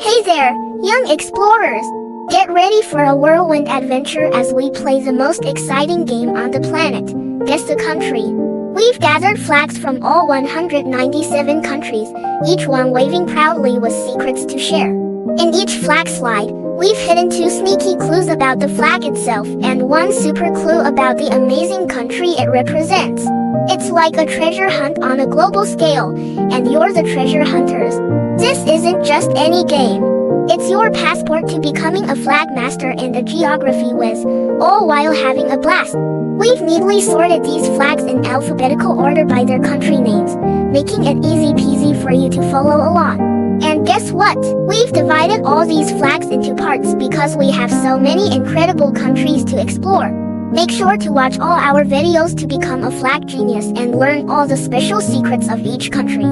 Hey there, young explorers! Get ready for a whirlwind adventure as we play the most exciting game on the planet. Guess the country. We've gathered flags from all 197 countries, each one waving proudly with secrets to share. In each flag slide, we've hidden 2 sneaky clues about the flag itself and 1 super clue about the amazing country it represents. It's like a treasure hunt on a global scale, and you're the treasure hunters. This isn't just any game. It's your passport to becoming a flag master and a geography whiz, all while having a blast. We've neatly sorted these flags in alphabetical order by their country names, making it easy peasy for you to follow along. And guess what? We've divided all these flags into parts because we have so many incredible countries to explore. Make sure to watch all our videos to become a flag genius and learn all the special secrets of each country.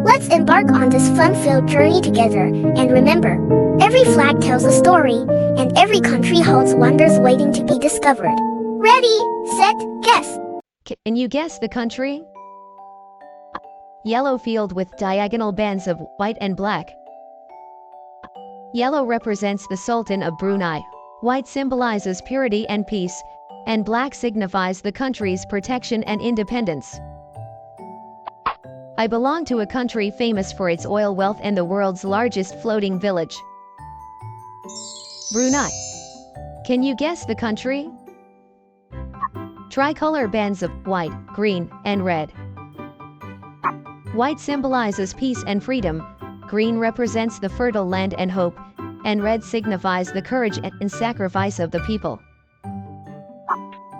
Let's embark on this fun-filled journey together, and remember, every flag tells a story, and every country holds wonders waiting to be discovered. Ready, set, guess! Can you guess the country? Yellow field with diagonal bands of white and black. Yellow represents the Sultan of Brunei. White symbolizes purity and peace, and black signifies the country's protection and independence. I belong to a country famous for its oil wealth and the world's largest floating village. Brunei. Can you guess the country? Tricolor bands of white, green, and red. White symbolizes peace and freedom, green represents the fertile land and hope, and red signifies the courage and sacrifice of the people.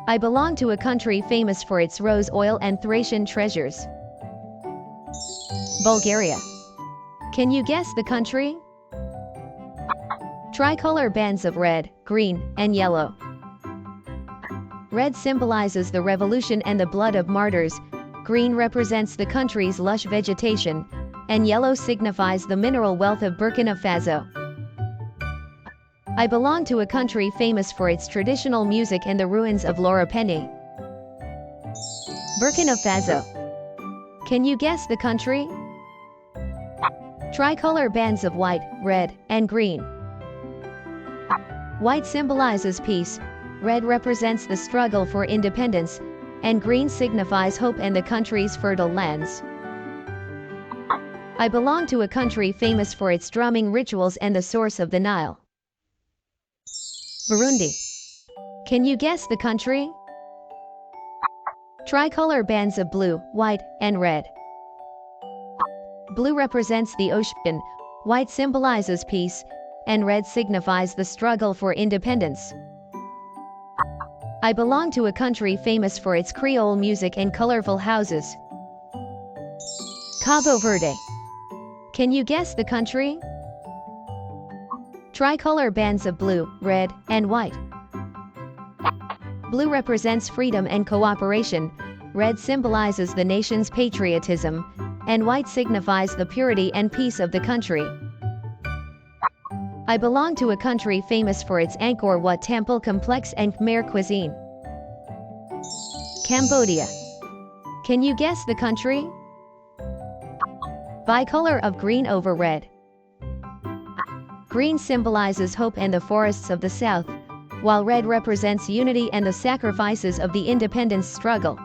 I belong to a country famous for its rose oil and Thracian treasures. Bulgaria. Can you guess the country? Tricolor bands of red, green, and yellow. Red symbolizes the revolution and the blood of martyrs, green represents the country's lush vegetation, and yellow signifies the mineral wealth of Burkina Faso. I belong to a country famous for its traditional music and the ruins of Laura Penny. Burkina Faso. Can you guess the country? Tricolor bands of white, red, and green. White symbolizes peace, red represents the struggle for independence, and green signifies hope and the country's fertile lands. I belong to a country famous for its drumming rituals and the source of the Nile. Burundi. Can you guess the country? Tricolor bands of blue, white, and red. Blue represents the ocean, white symbolizes peace, and red signifies the struggle for independence. I belong to a country famous for its Creole music and colorful houses. Cabo Verde. Can you guess the country? Tricolor bands of blue, red, and white. Blue represents freedom and cooperation, red symbolizes the nation's patriotism, and white signifies the purity and peace of the country. I belong to a country famous for its Angkor Wat temple complex and Khmer cuisine. Cambodia. Can you guess the country? Bicolor of green over red. Green symbolizes hope and the forests of the south, while red represents unity and the sacrifices of the independence struggle.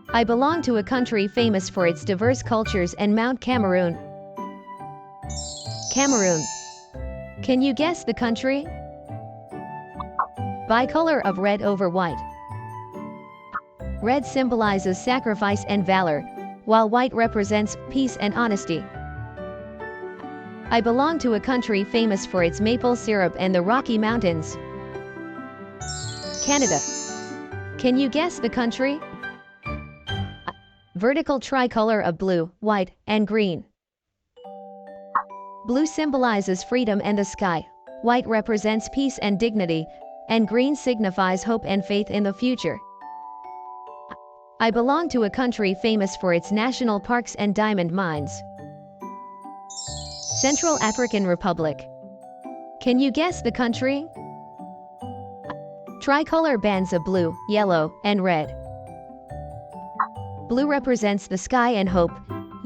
I belong to a country famous for its diverse cultures and Mount Cameroon. Cameroon. Can you guess the country? Bicolor of red over white. Red symbolizes sacrifice and valor, while white represents peace and honesty. I belong to a country famous for its maple syrup and the Rocky Mountains. Canada. Can you guess the country? Vertical tricolor of blue, white, and green. Blue symbolizes freedom and the sky, white represents peace and dignity, and green signifies hope and faith in the future. I belong to a country famous for its national parks and diamond mines. Central African Republic. Can you guess the country? Tricolor bands of blue, yellow, and red. Blue represents the sky and hope,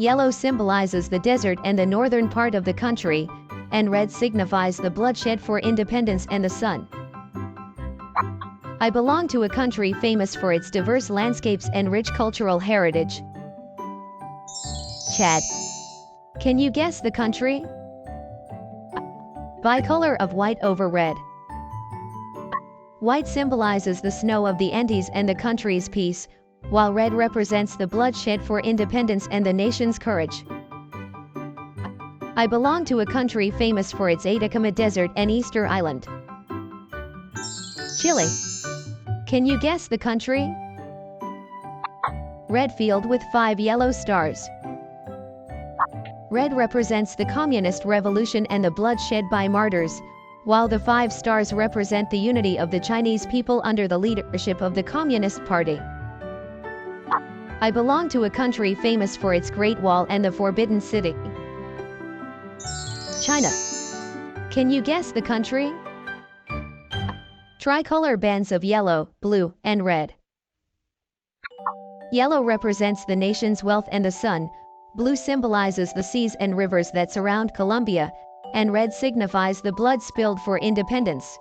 Yellow symbolizes the desert and the northern part of the country, and red signifies the bloodshed for independence and the sun. I belong to a country famous for its diverse landscapes and rich cultural heritage. Chad. Can you guess the country? Bicolor of white over red. White symbolizes the snow of the Andes and the country's peace, while red represents the bloodshed for independence and the nation's courage. I belong to a country famous for its Atacama Desert and Easter Island. Chile. Can you guess the country? Red field with 5 yellow stars. Red represents the communist revolution and the blood shed by martyrs, while the 5 stars represent the unity of the Chinese people under the leadership of the Communist Party. I belong to a country famous for its Great Wall and the Forbidden City. China. Can you guess the country? Tricolor bands of yellow, blue, and red. Yellow represents the nation's wealth and the sun, blue symbolizes the seas and rivers that surround Colombia, and red signifies the blood spilled for independence.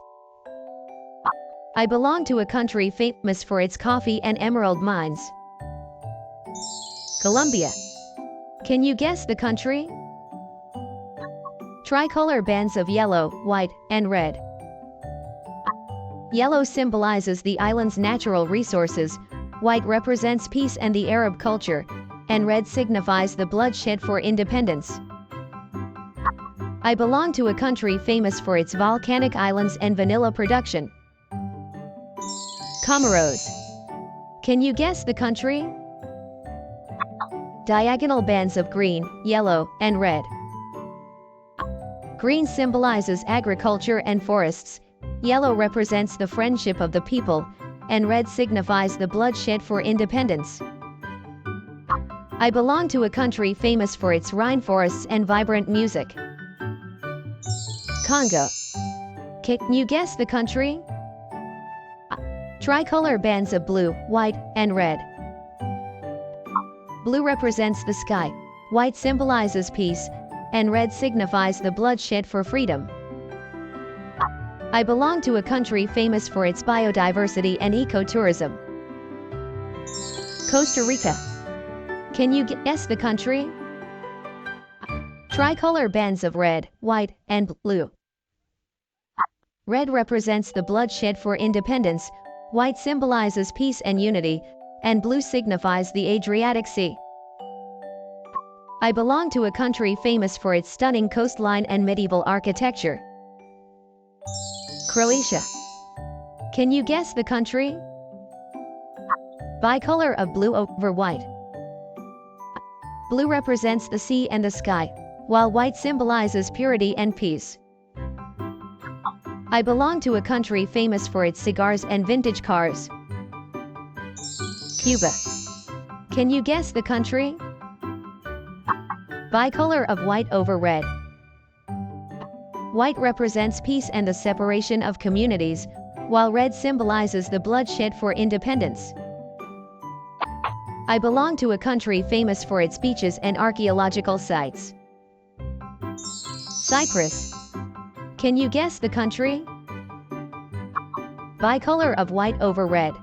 I belong to a country famous for its coffee and emerald mines. Colombia. Can you guess the country? Tricolor bands of yellow, white, and red. Yellow symbolizes the island's natural resources, white represents peace and the Arab culture, and red signifies the bloodshed for independence. I belong to a country famous for its volcanic islands and vanilla production. Comoros. Can you guess the country? Diagonal bands of green, yellow, and red. Green symbolizes agriculture and forests, yellow represents the friendship of the people, and red signifies the bloodshed for independence. I belong to a country famous for its rainforests and vibrant music. Congo. Can you guess the country? Tricolor bands of blue, white, and red. Blue represents the sky, white symbolizes peace, and red signifies the bloodshed for freedom. I belong to a country famous for its biodiversity and ecotourism. Costa Rica. Can you guess the country? Tricolor bands of red, white, and blue. Red represents the bloodshed for independence, white symbolizes peace and unity, and blue signifies the Adriatic Sea. I belong to a country famous for its stunning coastline and medieval architecture. Croatia. Can you guess the country? Bicolor of blue over white. Blue represents the sea and the sky, while white symbolizes purity and peace. I belong to a country famous for its cigars and vintage cars. Cuba. Can you guess the country? Bicolor of white over red. White represents peace and the separation of communities, while red symbolizes the bloodshed for independence. I belong to a country famous for its beaches and archaeological sites. Cyprus. Can you guess the country? Bicolor of white over red.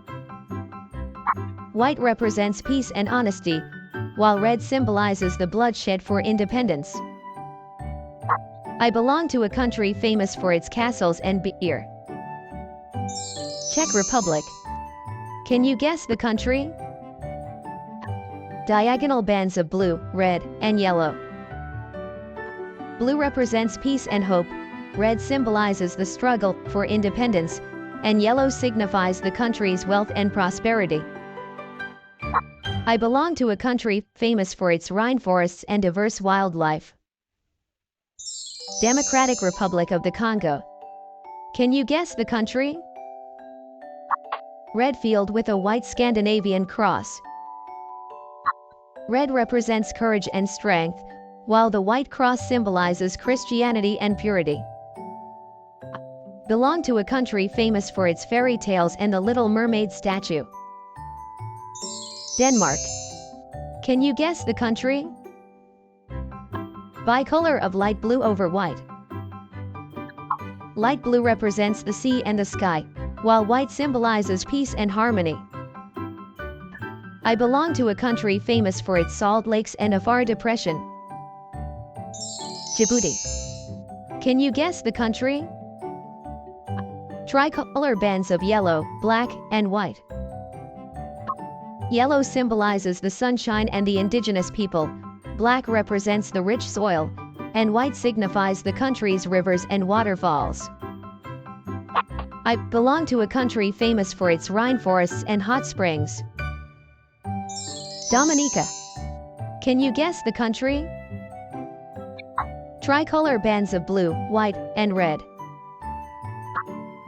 White represents peace and honesty, while red symbolizes the bloodshed for independence. I belong to a country famous for its castles and beer. Czech Republic. Can you guess the country? Diagonal bands of blue, red, and yellow. Blue represents peace and hope, red symbolizes the struggle for independence, and yellow signifies the country's wealth and prosperity. I belong to a country famous for its rainforests and diverse wildlife. Democratic Republic of the Congo. Can you guess the country? Red field with a white Scandinavian cross. Red represents courage and strength, while the white cross symbolizes Christianity and purity. Belong to a country famous for its fairy tales and the Little Mermaid statue. Denmark. Can you guess the country? Bicolor of light blue over white. Light blue represents the sea and the sky, while white symbolizes peace and harmony. I belong to a country famous for its salt lakes and Afar depression. Djibouti. Can you guess the country? Tricolor bands of yellow, black, and white. Yellow symbolizes the sunshine and the indigenous people, black represents the rich soil, and white signifies the country's rivers and waterfalls. I belong to a country famous for its rainforests and hot springs. Dominica. Can you guess the country? Tricolor bands of blue, white, and red.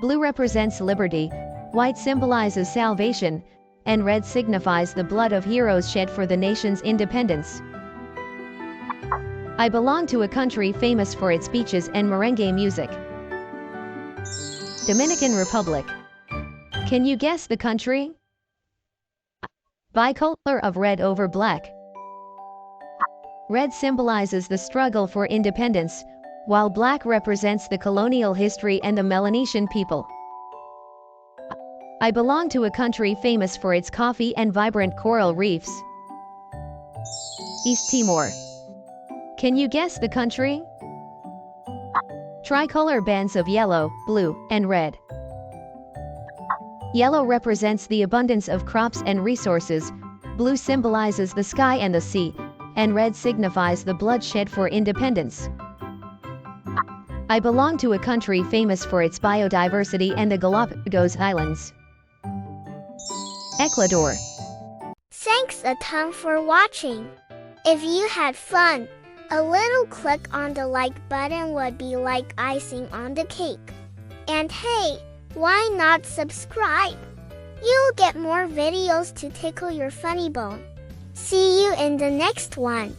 Blue represents liberty, white symbolizes salvation, and red signifies the blood of heroes shed for the nation's independence. I belong to a country famous for its beaches and merengue music. Dominican Republic. Can you guess the country? Bicolor of red over black. Red symbolizes the struggle for independence, while black represents the colonial history and the Melanesian people. I belong to a country famous for its coffee and vibrant coral reefs. East Timor. Can you guess the country? Tricolor bands of yellow, blue, and red. Yellow represents the abundance of crops and resources, blue symbolizes the sky and the sea, and red signifies the bloodshed for independence. I belong to a country famous for its biodiversity and the Galapagos Islands. Ecuador. Thanks a ton for watching. If you had fun, a little click on the like button would be like icing on the cake. And hey, why not subscribe? You'll get more videos to tickle your funny bone. See you in the next one.